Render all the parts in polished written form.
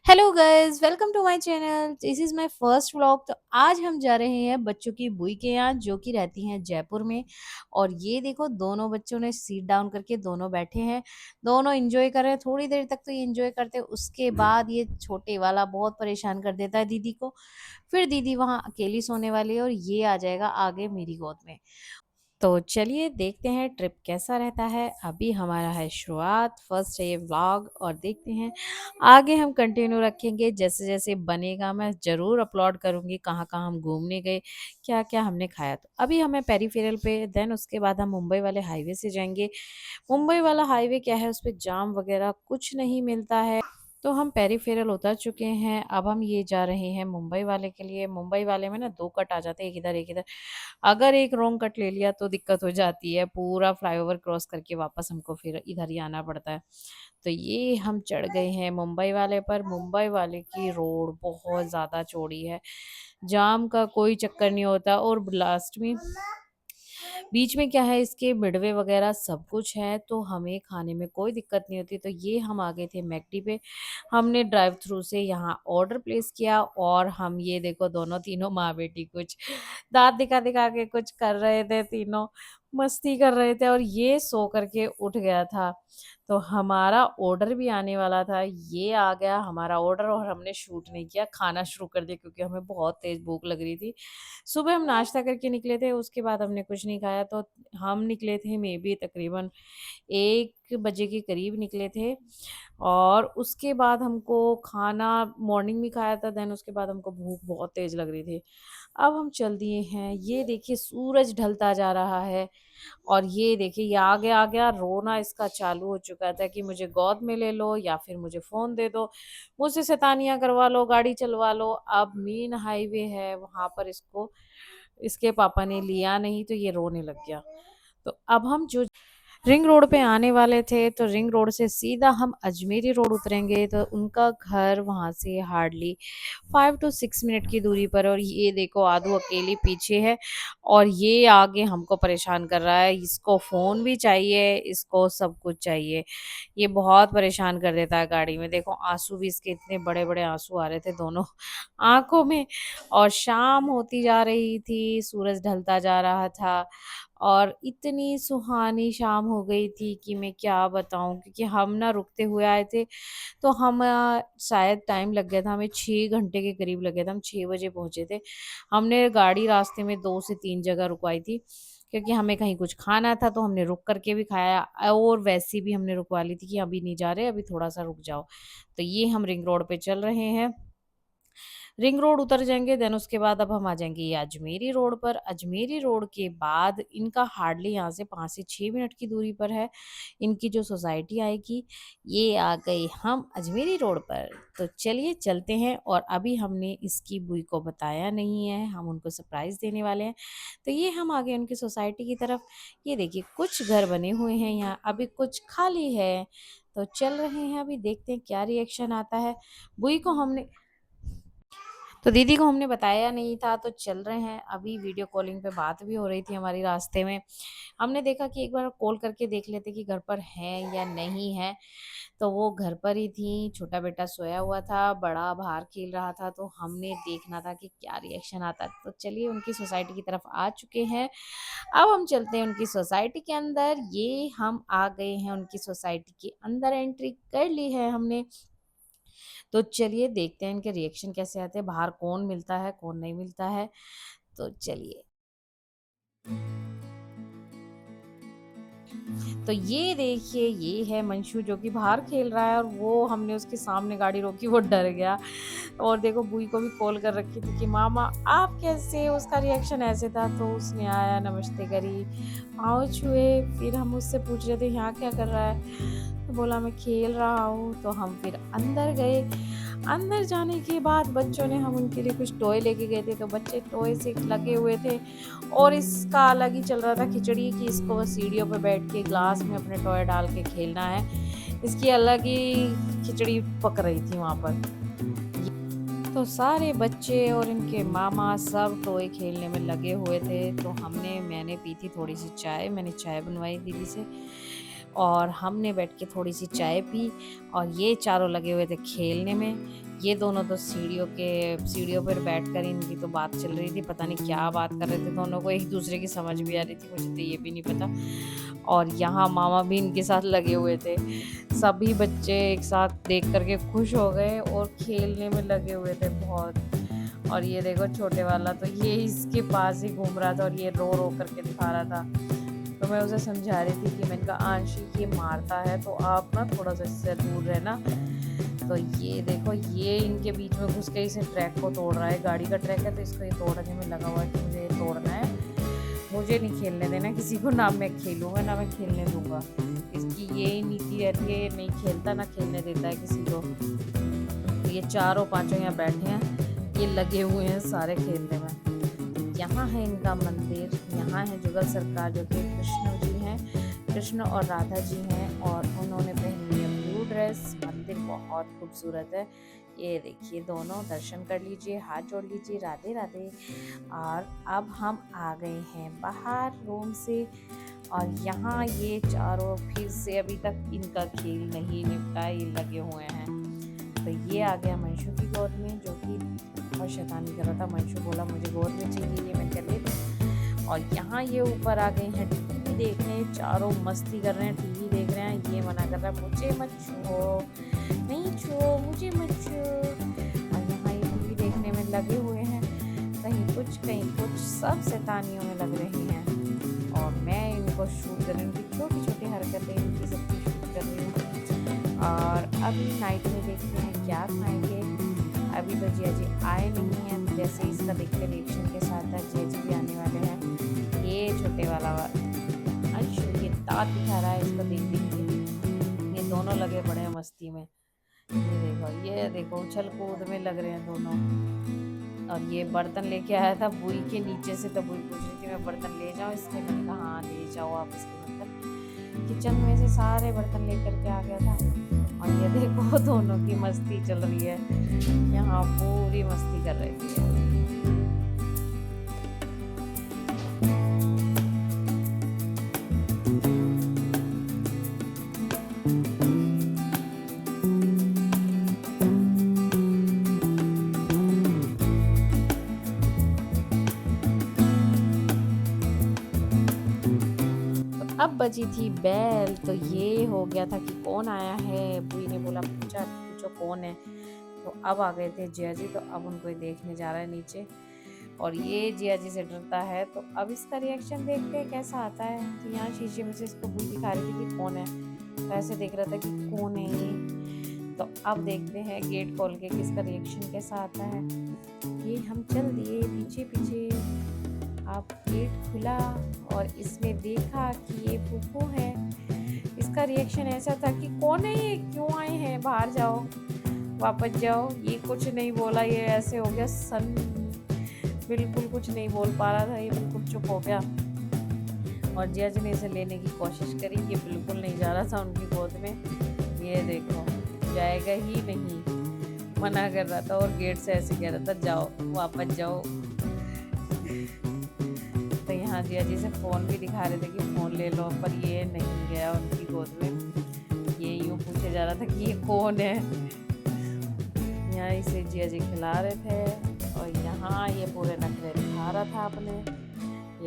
Hello guys, welcome to my channel. This is my first vlog. तो आज हम जा रहे हैं बच्चों की बुई के यहाँ, जो कि रहती हैं जयपुर में। और ये देखो, दोनों बच्चों ने सीट डाउन करके दोनों बैठे हैं। दोनों एंजॉय कर रहे हैं। थोड़ी देर तक तो ये एंजॉय करते हैं, उसके बाद ये छोटे वाला बहुत परेशान कर देता है दीदी को। फिर दीदी वहाँ अकेली सोने वाली है और ये आ जाएगा आगे मेरी गोद में। तो चलिए देखते हैं ट्रिप कैसा रहता है। अभी हमारा है शुरुआत, फर्स्ट है ये व्लॉग, और देखते हैं आगे हम कंटिन्यू रखेंगे। जैसे जैसे बनेगा मैं ज़रूर अपलोड करूँगी कहाँ कहाँ हम घूमने गए, क्या क्या हमने खाया। तो अभी हमें पेरीफेरल पे, देन उसके बाद हम मुंबई वाले हाईवे से जाएंगे। मुंबई वाला हाईवे क्या है, उस पर जाम वगैरह कुछ नहीं मिलता है। तो हम पेरीफेरल उतर चुके हैं। अब हम ये जा रहे हैं मुंबई वाले के लिए। मुंबई वाले में ना दो कट आ जाते हैं, एक इधर एक इधर। अगर एक रॉन्ग कट ले लिया तो दिक्कत हो जाती है, पूरा फ्लाईओवर क्रॉस करके वापस हमको फिर इधर ही आना पड़ता है। तो ये हम चढ़ गए हैं मुंबई वाले पर। मुंबई वाले की रोड बहुत ज़्यादा चौड़ी है, जाम का कोई चक्कर नहीं होता। और लास्ट में बीच में क्या है, इसके मिडवे वगैरह सब कुछ है, तो हमें खाने में कोई दिक्कत नहीं होती। तो ये हम आ गए थे मैकडी पे। हमने ड्राइव थ्रू से यहाँ ऑर्डर प्लेस किया, और हम ये देखो दोनों तीनों माँ बेटी कुछ दांत दिखा दिखा के कुछ कर रहे थे, तीनों मस्ती कर रहे थे। और ये सो करके उठ गया था। तो हमारा ऑर्डर भी आने वाला था, ये आ गया हमारा ऑर्डर, और हमने शूट नहीं किया, खाना शुरू कर दिया क्योंकि हमें बहुत तेज भूख लग रही थी। सुबह हम नाश्ता करके निकले थे, उसके बाद हमने कुछ नहीं खाया। तो हम निकले थे मे बी तकरीबन 1 बजे के करीब निकले थे। और उसके बाद हमको खाना मॉर्निंग में खाया था, देन उसके बाद हमको भूख बहुत तेज़ लग रही थी। अब हम चल दिए हैं। ये देखिए सूरज ढलता जा रहा है, और ये देखिए ये आ गया रोना इसका चालू हो चुका था कि मुझे गोद में ले लो या फिर मुझे फ़ोन दे दो, मुझसे शैतानियाँ करवा लो, गाड़ी चलवा लो। अब मेन हाईवे है, वहाँ पर इसको इसके पापा ने लिया नहीं, तो ये रोने लग गया। तो अब हम जो रिंग रोड पे आने वाले थे, तो रिंग रोड से सीधा हम अजमेरी रोड उतरेंगे। तो उनका घर वहाँ से हार्डली 5 to 6 मिनट की दूरी पर। और ये देखो आदू अकेली पीछे है, और ये आगे हमको परेशान कर रहा है। इसको फ़ोन भी चाहिए, इसको सब कुछ चाहिए। ये बहुत परेशान कर देता है गाड़ी में। देखो आंसू भी इसके इतने बड़े बड़े आंसू आ रहे थे दोनों आंखों में। और शाम होती जा रही थी, सूरज ढलता जा रहा था, और इतनी सुहानी शाम हो गई थी कि मैं क्या बताऊं। क्योंकि हम ना रुकते हुए आए थे, तो हम शायद टाइम लग गया था हमें, 6 घंटे के करीब लगे थे। हम 6 बजे पहुंचे थे। हमने गाड़ी रास्ते में 2 से 3 जगह रुकवाई थी, क्योंकि हमें कहीं कुछ खाना था, तो हमने रुक करके भी खाया। और वैसे भी हमने रुकवा ली थी कि अभी नहीं जा रहे, अभी थोड़ा सा रुक जाओ। तो ये हम रिंग रोड पे चल रहे हैं। रिंग रोड उतर जाएँगे, देन उसके बाद अब हम आ जाएँगे ये अजमेरी रोड पर। अजमेरी रोड के बाद इनका हार्डली यहाँ से 5 से 6 मिनट की दूरी पर है इनकी जो सोसाइटी आएगी। ये आ गए हम अजमेरी रोड पर। तो चलिए चलते हैं। और अभी हमने इसकी बुई को बताया नहीं है, हम उनको सरप्राइज़ देने वाले हैं। तो ये हम आ गए उनकी सोसाइटी की तरफ। ये देखिए कुछ घर बने हुए हैं यहाँ, अभी कुछ खाली है। तो चल रहे हैं, अभी देखते हैं क्या रिएक्शन आता है। बुई को हमने तो दीदी को हमने बताया नहीं था, तो चल रहे हैं। अभी वीडियो कॉलिंग पे बात भी हो रही थी हमारी रास्ते में। हमने देखा कि एक बार कॉल करके देख लेते कि घर पर हैं या नहीं है। तो वो घर पर ही थी, छोटा बेटा सोया हुआ था, बड़ा बाहर खेल रहा था। तो हमने देखना था कि क्या रिएक्शन आता है। तो चलिए उनकी सोसाइटी की तरफ आ चुके हैं। अब हम चलते हैं उनकी सोसाइटी के अंदर। ये हम आ गए हैं उनकी सोसाइटी के अंदर, एंट्री कर ली है हमने। तो चलिए देखते हैं इनके रिएक्शन कैसे आते हैं, बाहर कौन मिलता है कौन नहीं मिलता है। तो चलिए। तो ये देखिए ये है मंशु, जो कि बाहर खेल रहा है, और वो हमने उसके सामने गाड़ी रोकी, वो डर गया। और देखो बुई को भी कॉल कर रखी थी कि मामा आप कैसे, उसका रिएक्शन ऐसे था। तो उसने आया, नमस्ते करी, पाँव छुए। फिर हम उससे पूछ रहे थे यहाँ क्या कर रहा है, तो बोला मैं खेल रहा हूँ। तो हम फिर अंदर गए। अंदर जाने के बाद बच्चों ने, हम उनके लिए कुछ टॉय लेके गए थे, तो बच्चे टॉय से लगे हुए थे। और इसका अलग ही चल रहा था खिचड़ी, कि इसको बस सीढ़ियों पे बैठ के ग्लास में अपने टॉय डाल के खेलना है। इसकी अलग ही खिचड़ी पक रही थी वहाँ पर। तो सारे बच्चे और इनके मामा सब टॉय खेलने में लगे हुए थे। तो मैंने पी थी थोड़ी सी चाय, मैंने चाय बनवाई दीदी से। और हमने बैठ के थोड़ी सी चाय पी और ये चारों लगे हुए थे खेलने में। ये दोनों तो सीढ़ियों पर बैठकर इनकी तो बात चल रही थी, पता नहीं क्या बात कर रहे थे दोनों को, एक दूसरे की समझ भी आ रही थी, मुझे तो ये भी नहीं पता। और यहाँ मामा भी इनके साथ लगे हुए थे। सभी बच्चे एक साथ देख करके खुश हो गए और खेलने में लगे हुए थे बहुत। और ये देखो छोटे वाला तो ये इसके पास ही घूम रहा था और ये रो रो करके दिखा रहा था। तो मैं उसे समझा रही थी कि मैंने कहा आंशिक ये मारता है तो आप ना थोड़ा सा इससे दूर रहना। तो ये देखो ये इनके बीच में घुस के इसे ट्रैक को तोड़ रहा है, गाड़ी का ट्रैक है तो इसको ये तोड़ने में लगा हुआ है कि मुझे ये तोड़ना है, मुझे नहीं खेलने देना किसी को, ना मैं खेलूँगा ना मैं खेलने दूँगा। इसकी यही नीति रहती है, ये नहीं खेलता ना खेलने देता है किसी को। तो ये चारों पांचों यहाँ बैठे हैं, ये लगे हुए हैं सारे खेलने में। यहाँ है इनका मंदिर, यहाँ है जुगल सरकार जो कि कृष्ण जी हैं, कृष्ण और राधा जी हैं और उन्होंने पहनी है ब्लू ड्रेस। मंदिर बहुत खूबसूरत है, ये देखिए दोनों दर्शन कर लीजिए, हाथ जोड़ लीजिए, राधे राधे। और अब हम आ गए हैं बाहर रूम से और यहाँ ये चारों फिर से अभी तक इनका खेल नहीं निपटा, ये लगे हुए हैं। तो ये आ गया मंशु की गोद में जो कि बहुत शैतानी कर रहा था। मंशु बोला मुझे गोद में चाहिए, ये मैं कर लेती। और यहाँ ये ऊपर आ गए हैं टीवी देखने, चारों मस्ती कर रहे हैं, टीवी देख रहे हैं। ये मना कर रहा है मुझे मत छुओ, नहीं छुओ, मुझे मत छुओ। और यहाँ ये टीवी देखने में लगे हुए हैं, कहीं कुछ सब शैतानियों में लग रही हैं। और मैं इनको शूट कर रही हूँ, इनकी छोटी छोटी हरकतें इनकी सबकी शूट कर रही हूँ। और अभी नाइट में देखते हैं क्या खाएंगे। अभी तो जिया जी आए नहीं हैं, जैसे इसका देखते रिएक्शन के साथ जिया जी भी आने वाले हैं। ये छोटे वाला अंशु ये दांत दिखा रहा है इसको देख देख के, ये दोनों लगे बड़े हैं मस्ती में। ये देखो उछल कूद में लग रहे हैं दोनों। और ये बर्तन लेके आया था बुई के नीचे से, तो बुई पूछ रही थी मैं बर्तन ले जाऊँ इसलिए मैंने कहा हाँ ले जाओ आप इसके बर्तन। किचन में से सारे बर्तन लेकर के आ गया था। और ये देखो दोनों की मस्ती चल रही है, यहाँ पूरी मस्ती कर रही थी। अब बजी थी बेल, तो ये हो गया था कि कौन आया है। बुई ने बोला पूछो कौन है। तो अब आ गए थे जिया जी, तो अब उनको ही देखने जा रहा है नीचे। और ये जिया जी से डरता है, तो अब इसका रिएक्शन देखते हैं कैसा आता है। तो यहाँ शीशे में से इसको बुई दिखा रही थी कि कौन है, तो ऐसे देख रहा था कि कौन है ये। तो अब देखते हैं गेट खोल के किसका रिएक्शन कैसा आता है। ये हम चल दिए पीछे पीछे, अब गेट खुला और इसने देखा कि ये फूफू है। इसका रिएक्शन ऐसा था कि कौन है ये, क्यों आए हैं, बाहर जाओ, वापस जाओ। ये कुछ नहीं बोला, ये ऐसे हो गया सन, बिल्कुल कुछ नहीं बोल पा रहा था, ये बिल्कुल चुप हो गया। और जिया जी ने इसे लेने की कोशिश करी, ये बिल्कुल नहीं जा रहा था उनकी गोद में। ये देखो जाएगा ही नहीं, मना कर रहा था और गेट से ऐसे कह रहा था जाओ वापस जाओ। तो यहाँ जिया जी से फ़ोन भी दिखा रहे थे कि फ़ोन ले लो, पर ये नहीं गया उनकी गोद में। ये यूँ पूछे जा रहा था कि ये कौन है। यहाँ इसे जिया जी खिला रहे थे और यहाँ ये पूरे नखरे दिखा रहा था अपने।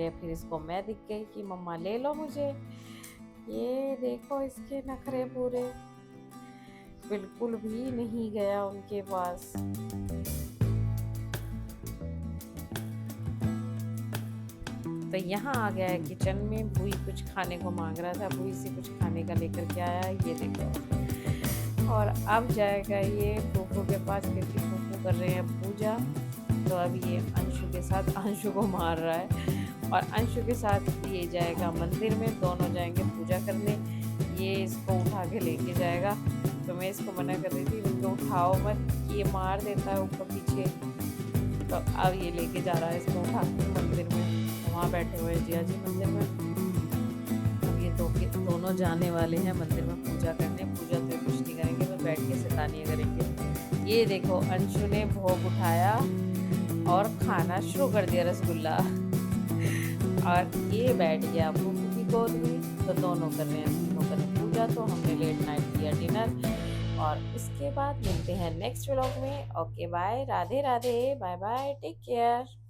ये फिर इसको मैं दिख गई कि मम्मा ले लो मुझे। ये देखो इसके नखरे पूरे, बिल्कुल भी नहीं गया उनके पास। तो यहाँ आ गया है किचन में, बुई कुछ खाने को मांग रहा था, बुई से कुछ खाने का लेकर के आया, ये देखो। और अब जाएगा ये फूफू के पास क्योंकि फूफू कर रहे हैं पूजा। तो अब ये अंशु के साथ अंशु को मार रहा है और अंशु के साथ ये जाएगा मंदिर में, दोनों जाएंगे पूजा करने। ये इसको उठा के लेके जाएगा, तो मैं इसको मना कर रही थी उनको उठाओ मत, ये मार देता है ऊपर पीछे। तो अब ये लेके जा रहा है इसको उठा के मंदिर में, वहाँ बैठे हुए जिया जी मंदिर में। अब ये दोनों जाने वाले हैं मंदिर में पूजा करने। पूजा तो कुछ नहीं करेंगे, बस बैठ के शैतानियाँ करेंगे। ये देखो अंशु ने भोग उठाया और खाना शुरू कर दिया रसगुल्ला। और ये बैठ गया फूफू की गोद में, तो दोनों कर रहे हैं, तीनों कर रहे हैं पूजा, तो हमने लेट नाइट किया डिनर और उसके बाद मिलते हैं नेक्स्ट व्लॉग में। Okay bye, Radhe Radhe, bye bye, take care.